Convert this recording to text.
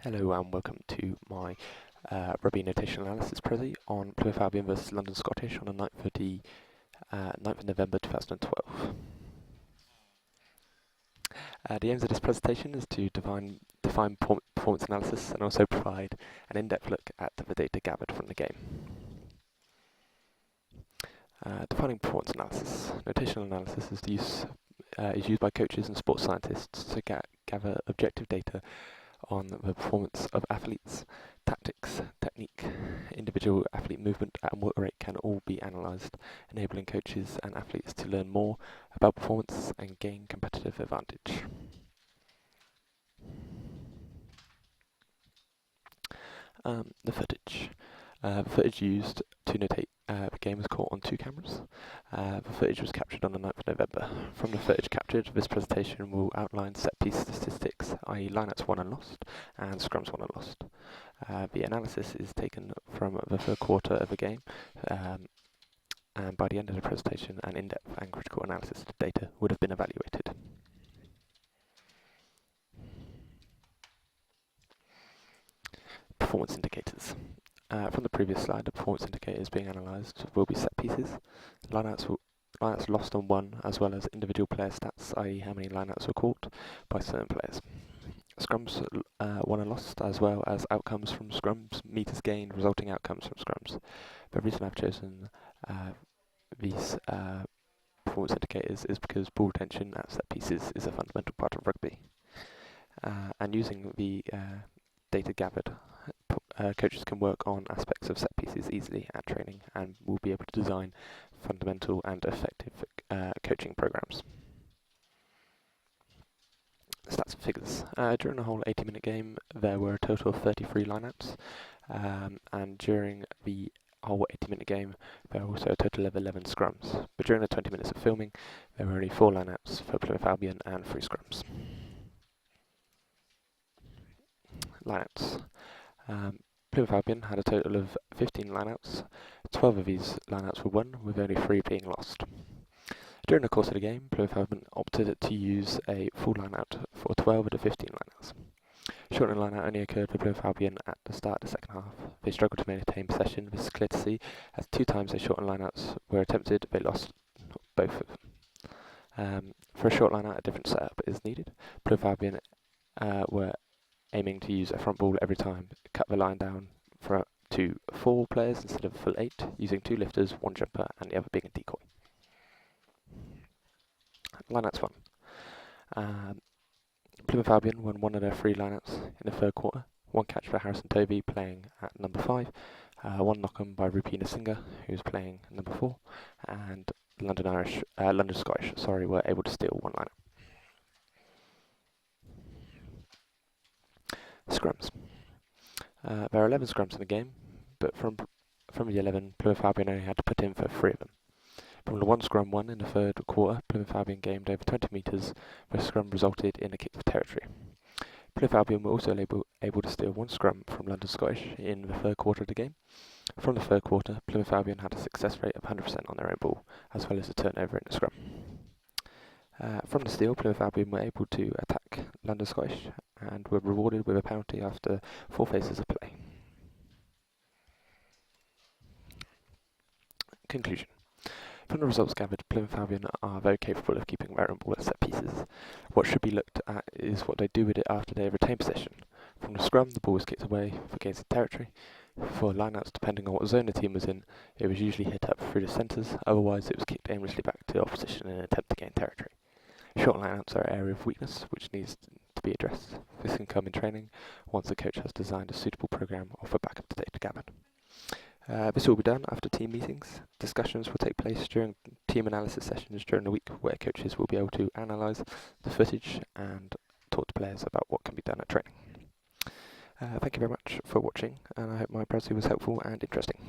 Hello and welcome to my rugby notation analysis prezi on Plymouth Albion versus London Scottish on the 9th of November 2012. The aims of this presentation is to define performance analysis and also provide an in-depth look at the data gathered from the game. Defining performance analysis. Notational analysis is used by coaches and sports scientists to gather objective data on the performance of athletes. Tactics, technique, individual athlete movement and work rate can all be analysed, enabling coaches and athletes to learn more about performance and gain competitive advantage. The footage. The footage used to notate the game was caught on 2 cameras. The footage was captured on the 9th of November. From the footage captured, this presentation will outline set-piece statistics, i.e. lineouts won and lost, and scrums won and lost. The analysis is taken from the third quarter of the game, and by the end of the presentation, an in-depth and critical analysis of the data would have been evaluated. Performance indicators. From the previous slide, the performance indicators being analysed will be set pieces, lineouts lost and won, as well as individual player stats, i.e. how many lineouts were caught by certain players. Scrums won and lost, as well as outcomes from scrums, metres gained, resulting outcomes from scrums. The reason I've chosen these performance indicators is because ball retention at set pieces is a fundamental part of rugby. And using the data gathered, coaches can work on aspects of set pieces easily at training and will be able to design fundamental and effective coaching programs. Stats and figures. During the whole 80-minute game, there were a total of 33 lineouts, and during the whole 80-minute game, there were also a total of 11 scrums. But during the 20 minutes of filming, there were only 4 lineouts for Plymouth Albion and 3 scrums. Lineouts. Plymouth Albion had a total of 15 lineouts. 12 of these lineouts were won, with only 3 being lost. During the course of the game, Plymouth Albion opted to use a full lineout for 12 of the 15 lineouts. Shortening lineout only occurred for Plymouth Albion at the start of the second half. They struggled to maintain possession. This is clear to see, as 2 times their shortened lineouts were attempted, they lost both of them. For a short lineout, a different setup is needed. Plymouth Albion were aiming to use a front ball every time, cut the line down to 4 players instead of a full 8, using 2 lifters, 1 jumper, and the other being a decoy. Lineouts won. Plymouth Albion won 1 of their 3 lineouts in the third quarter. 1 catch for Harrison Tovey, playing at number 5. 1 knock-on by Rupina Singer, who's playing number 4, and London Scottish, were able to steal 1 lineout. Scrums. There are 11 scrums in the game, but from the 11, Plymouth Albion only had to put in for 3 of them. From the 1 scrum won in the third quarter, Plymouth Albion gained over 20 metres. The scrum resulted in a kick for territory. Plymouth Albion were also able to steal 1 scrum from London Scottish in the third quarter of the game. From the third quarter, Plymouth Albion had a success rate of 100% on their own ball, as well as a turnover in the scrum. From the steal, Plymouth Albion were able to attack London Scottish and were rewarded with a penalty after 4 phases of play. Conclusion. From the results gathered, Plymouth Albion are very capable of keeping their own ball at set pieces. What should be looked at is what they do with it after they retain possession. From the scrum, the ball was kicked away for gains of territory. For lineouts, depending on what zone the team was in, it was usually hit up through the centres, otherwise it was kicked aimlessly back to the opposition in an attempt to gain territory. Short lineouts are an area of weakness which needs to be addressed. This can come in training once the coach has designed a suitable programme off the back of the data gathered. This will be done after team meetings. Discussions will take place during team analysis sessions during the week, where coaches will be able to analyse the footage and talk to players about what can be done at training. Thank you very much for watching, and I hope my presentation was helpful and interesting.